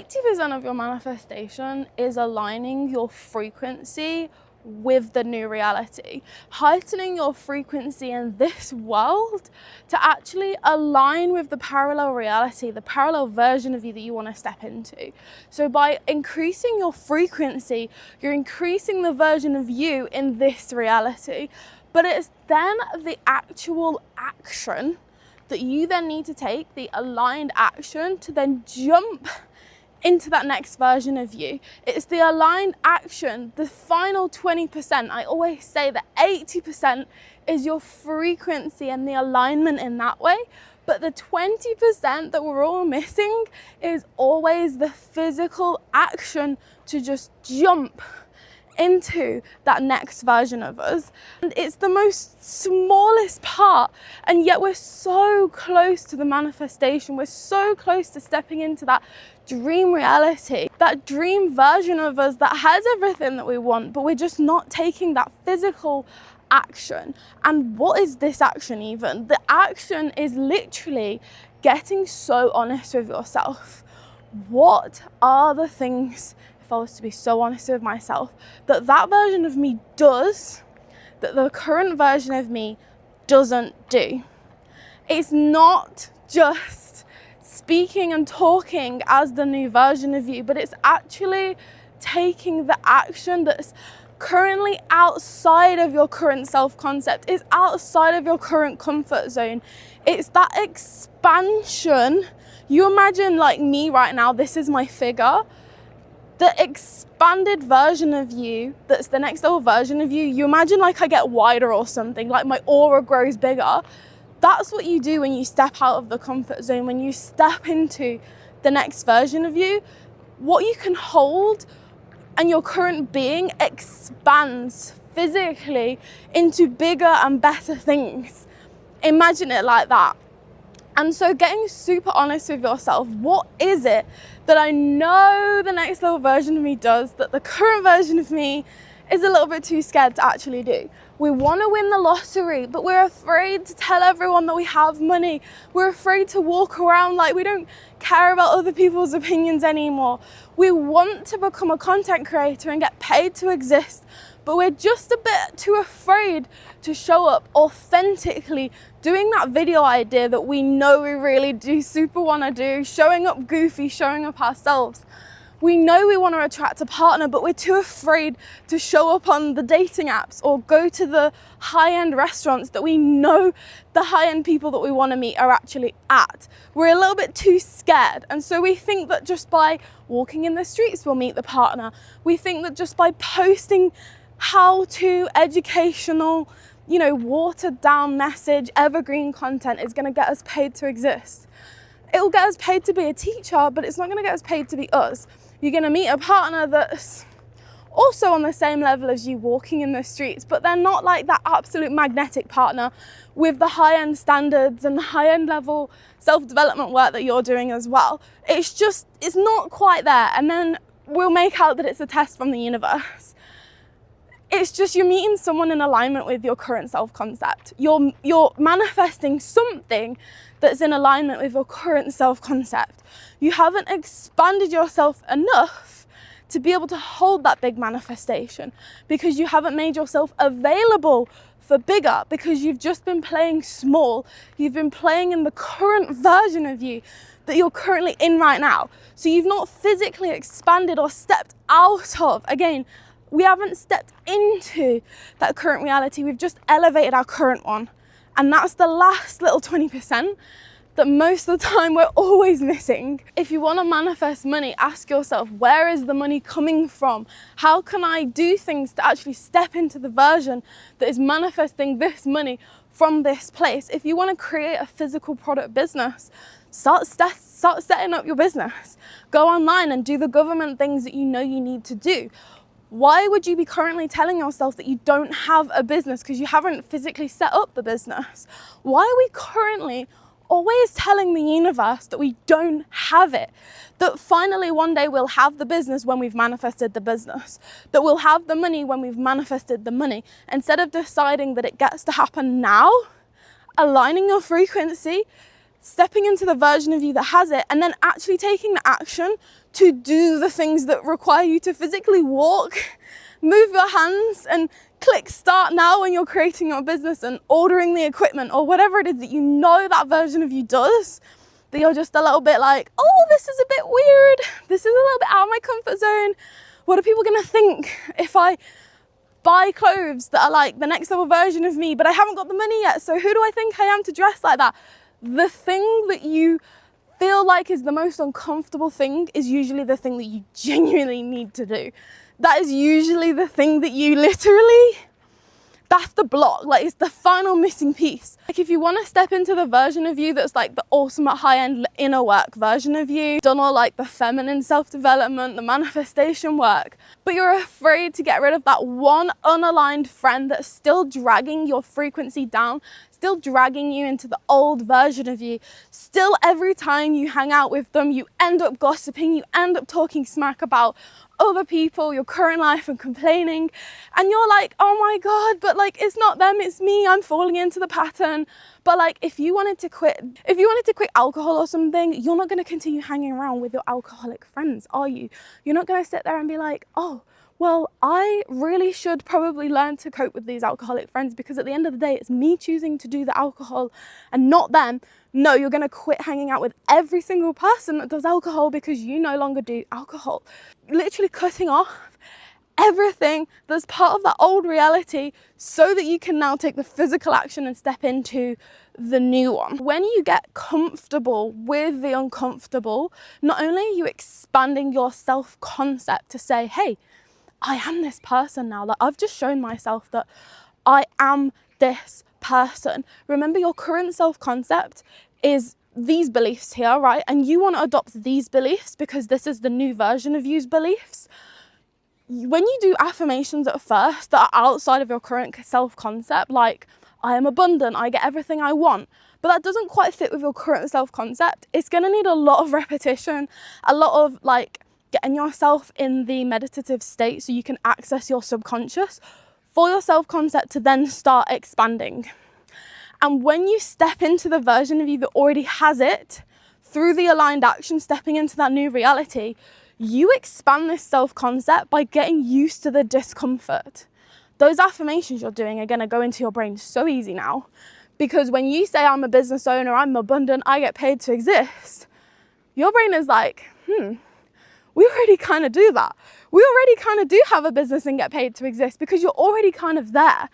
80% of your manifestation is aligning your frequency with the new reality, heightening your frequency in this world to actually align with the parallel reality, the parallel version of you that you want to step into. So by increasing your frequency, you're increasing the version of you in this reality. But it's then the actual action that you then need to take, the aligned action, to then jump into that next version of you. It's the aligned action, the final 20%. I always say that 80% is your frequency and the alignment in that way. But the 20% that we're all missing is always the physical action to just jump into that next version of us. And it's the most smallest part, and yet we're so close to the manifestation. We're so close to stepping into that dream reality, that dream version of us that has everything that we want, but we're just not taking that physical action. And what is this action even? The action is literally getting so honest with yourself. What are the things, if I was to be so honest with myself, that version of me does that the current version of me doesn't do? It's not just speaking and talking as the new version of you, but it's actually taking the action that's currently outside of your current self-concept, is outside of your current comfort zone. It's that expansion. You imagine like me right now, this is my figure. The expanded version of you, that's the next level version of you, you imagine like I get wider or something, like my aura grows bigger. That's what you do when you step out of the comfort zone, when you step into the next version of you. What you can hold and your current being expands physically into bigger and better things. Imagine it like that. And so getting super honest with yourself, what is it that I know the next level version of me does that the current version of me is a little bit too scared to actually do? We want to win the lottery, but we're afraid to tell everyone that we have money. We're afraid to walk around like we don't care about other people's opinions anymore. We want to become a content creator and get paid to exist, but we're just a bit too afraid to show up authentically, doing that video idea that we know we really do super want to do, showing up goofy, showing up ourselves. We know we want to attract a partner, but we're too afraid to show up on the dating apps or go to the high-end restaurants that we know the high-end people that we want to meet are actually at. We're a little bit too scared. And so we think that just by walking in the streets, we'll meet the partner. We think that just by posting how-to, educational, watered down message, evergreen content is going to get us paid to exist. It will get us paid to be a teacher, but it's not going to get us paid to be us. You're going to meet a partner that's also on the same level as you walking in the streets, but they're not like that absolute magnetic partner with the high-end standards and the high-end level self-development work that you're doing as well. It's not quite there. And then we'll make out that it's a test from the universe. It's just you're meeting someone in alignment with your current self-concept. You're manifesting something that's in alignment with your current self-concept. You haven't expanded yourself enough to be able to hold that big manifestation because you haven't made yourself available for bigger, because you've just been playing small. You've been playing in the current version of you that you're currently in right now. So you've not physically expanded or stepped out of, again, we haven't stepped into that current reality. We've just elevated our current one. And that's the last little 20% that most of the time we're always missing. If you want to manifest money, ask yourself, where is the money coming from? How can I do things to actually step into the version that is manifesting this money from this place? If you want to create a physical product business, start setting up your business. Go online and do the government things that you know you need to do. Why would you be currently telling yourself that you don't have a business because you haven't physically set up the business? Why are we currently always telling the universe that we don't have it? That finally one day we'll have the business when we've manifested the business. That we'll have the money when we've manifested the money. Instead of deciding that it gets to happen now, aligning your frequency, stepping into the version of you that has it, and then actually taking the action to do the things that require you to physically walk, move your hands, and click start now when you're creating your business and ordering the equipment or whatever it is that you know that version of you does, that you're just a little bit like, oh, this is a bit weird. This is a little bit out of my comfort zone. What are people gonna think if I buy clothes that are like the next level version of me, but I haven't got the money yet, so who do I think I am to dress like that? The thing that you feel like is the most uncomfortable thing is usually the thing that you genuinely need to do. That is usually the thing that you literally, that's the block, like it's the final missing piece. Like if you want to step into the version of you that's like the ultimate high-end inner work version of you, done all like the feminine self-development, the manifestation work, but you're afraid to get rid of that one unaligned friend that's still dragging your frequency down, still dragging you into the old version of you, still every time you hang out with them, you end up gossiping, you end up talking smack about other people, your current life, and complaining, and you're like, oh my god, but like it's not them, it's me, I'm falling into the pattern. But like if you wanted to quit alcohol or something, you're not going to continue hanging around with your alcoholic friends, are you? You're not going to sit there and be like, oh well, I really should probably learn to cope with these alcoholic friends because at the end of the day, it's me choosing to do the alcohol and not them. No, you're going to quit hanging out with every single person that does alcohol because you no longer do alcohol. Literally cutting off everything that's part of that old reality so that you can now take the physical action and step into the new one. When you get comfortable with the uncomfortable, not only are you expanding your self-concept to say, hey, I am this person now. Like I've just shown myself that I am this person. Remember, your current self-concept is these beliefs here, right? And you want to adopt these beliefs because this is the new version of you's beliefs. When you do affirmations at first that are outside of your current self-concept, like I am abundant, I get everything I want, but that doesn't quite fit with your current self-concept, it's going to need a lot of repetition, a lot of like getting yourself in the meditative state so you can access your subconscious for your self-concept to then start expanding. And when you step into the version of you that already has it, through the aligned action, stepping into that new reality, you expand this self-concept by getting used to the discomfort. Those affirmations you're doing are going to go into your brain so easy now, because when you say I'm a business owner, I'm abundant, I get paid to exist, your brain is like, we already kind of do that. We already kind of do have a business and get paid to exist because you're already kind of there.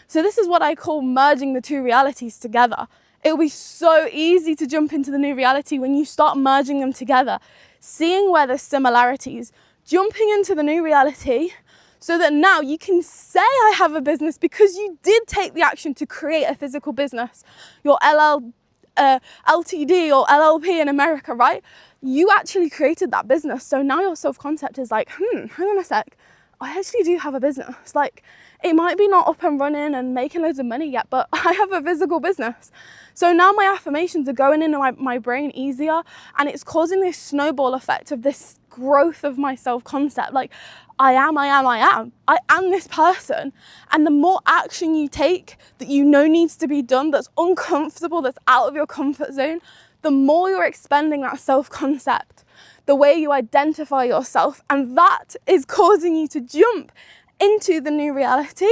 So this is what I call merging the two realities together. It'll be so easy to jump into the new reality when you start merging them together, seeing where there's similarities, jumping into the new reality so that now you can say I have a business because you did take the action to create a physical business, your LTD or LLP in America, right? You actually created that business. So now your self-concept is like, hang on a sec, I actually do have a business. Like, it might be not up and running and making loads of money yet, but I have a physical business. So now my affirmations are going into my brain easier, and it's causing this snowball effect of this growth of my self-concept. Like, I am this person. And the more action you take that you know needs to be done, that's uncomfortable, that's out of your comfort zone, the more you're expanding that self-concept, the way you identify yourself. And that is causing you to jump into the new reality,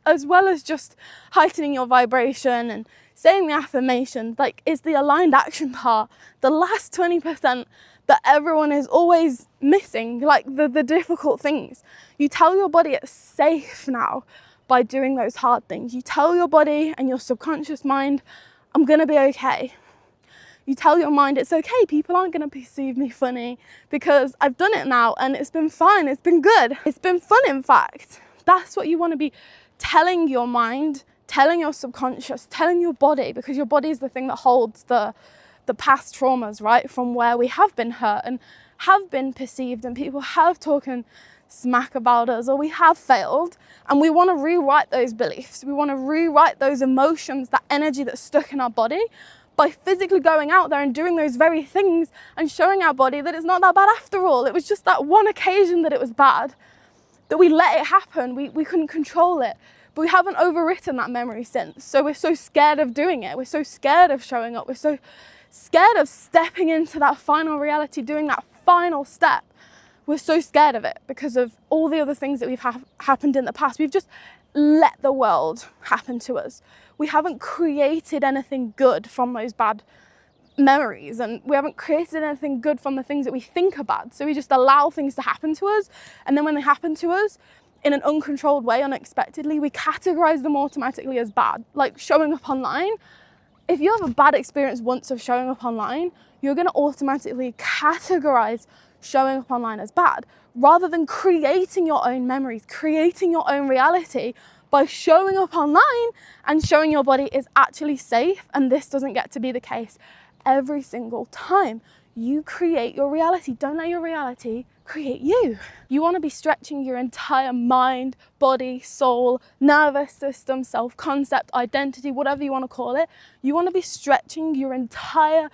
as well as just heightening your vibration and saying the affirmations. Like, it's the aligned action part, the last 20% that everyone is always missing, like the difficult things. You tell your body it's safe now by doing those hard things. You tell your body and your subconscious mind, I'm gonna be okay. You tell your mind it's okay, people aren't gonna perceive me funny because I've done it now and it's been fine, it's been good, it's been fun in fact. That's what you wanna be telling your mind, telling your subconscious, telling your body, because your body is the thing that holds the past traumas, right? From where we have been hurt and have been perceived and people have talking smack about us, or we have failed, and we want to rewrite those beliefs. We want to rewrite those emotions, that energy that's stuck in our body, by physically going out there and doing those very things and showing our body that it's not that bad after all. It was just that one occasion that it was bad, that we let it happen. We couldn't control it, but we haven't overwritten that memory since. So we're so scared of doing it. We're so scared of showing up. We're so scared of stepping into that final reality, doing that final step, we're so scared of it because of all the other things that we've happened in the past. We've just let the world happen to us. We haven't created anything good from those bad memories, and we haven't created anything good from the things that we think are bad. So we just allow things to happen to us, and then when they happen to us in an uncontrolled way, unexpectedly, we categorize them automatically as bad. Like showing up online, if you have a bad experience once of showing up online, you're going to automatically categorize showing up online as bad, rather than creating your own memories, creating your own reality by showing up online and showing your body is actually safe. And this doesn't get to be the case every single time. You create your reality. Don't let your reality create you. You want to be stretching your entire mind, body, soul, nervous system, self-concept, identity, whatever you want to call it. You want to be stretching your entire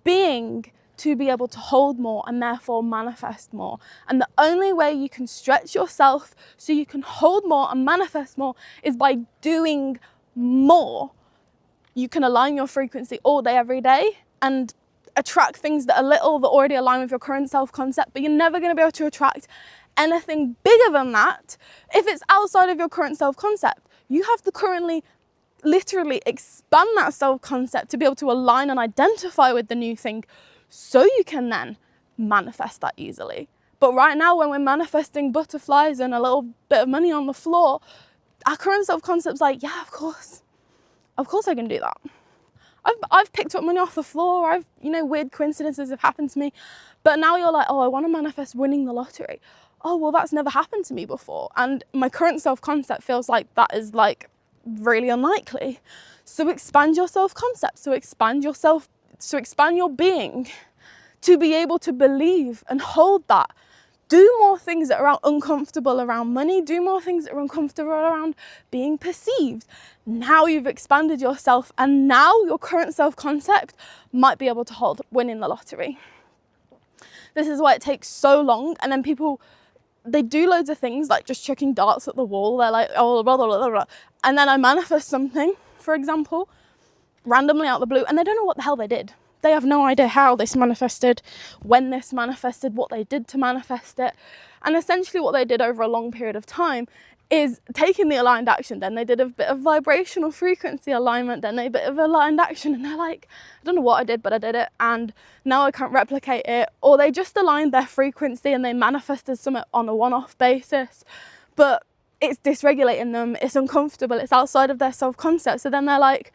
being to be able to hold more and therefore manifest more. And the only way you can stretch yourself so you can hold more and manifest more is by doing more. You can align your frequency all day, every day, and attract things that already align with your current self-concept, but you're never going to be able to attract anything bigger than that if it's outside of your current self-concept. You have to currently literally expand that self-concept to be able to align and identify with the new thing, so you can then manifest that easily. But right now, when we're manifesting butterflies and a little bit of money on the floor, our current self-concept's like, yeah, of course I can do that. I've picked up money off the floor. Weird coincidences have happened to me. But now you're like, oh, I want to manifest winning the lottery. Oh, well, that's never happened to me before. And my current self-concept feels like that is like really unlikely. So expand your self-concept. So expand your being to be able to believe and hold that. Do more things that are uncomfortable around money. Do more things that are uncomfortable around being perceived. Now you've expanded yourself, and now your current self-concept might be able to hold winning the lottery. This is why it takes so long. And then people, they do loads of things like just chucking darts at the wall. They're like, oh, blah, blah, blah, blah. And then I manifest something, for example, randomly out of the blue, and they don't know what the hell they did. They have no idea how this manifested, when this manifested, what they did to manifest it. And essentially what they did over a long period of time is taking the aligned action. Then they did a bit of vibrational frequency alignment, then a bit of aligned action, and they're like, I don't know what I did, but I did it, and now I can't replicate it. Or they just aligned their frequency and they manifested something on a one-off basis, but it's dysregulating them, it's uncomfortable, it's outside of their self-concept. So then they're like,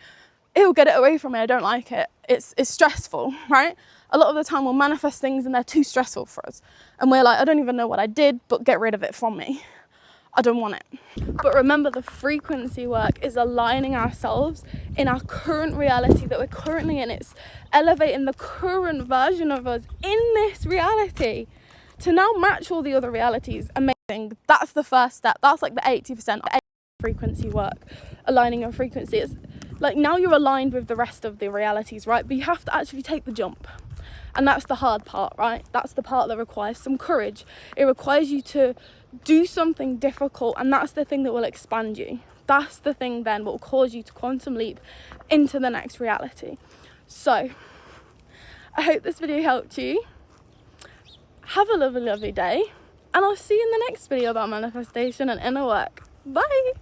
ew, get it away from me, I don't like it. It's stressful, right? A lot of the time we'll manifest things and they're too stressful for us. And we're like, I don't even know what I did, but get rid of it from me. I don't want it. But remember, the frequency work is aligning ourselves in our current reality that we're currently in. It's elevating the current version of us in this reality to now match all the other realities. Amazing. That's the first step. That's like the 80% frequency work, aligning your frequency. It's like now you're aligned with the rest of the realities, right? But you have to actually take the jump. And that's the hard part, right? That's the part that requires some courage. It requires you to do something difficult, and that's the thing that will expand you. That's the thing then will cause you to quantum leap into the next reality. So I hope this video helped you. Have a lovely, lovely day, and I'll see you in the next video about manifestation and inner work. Bye.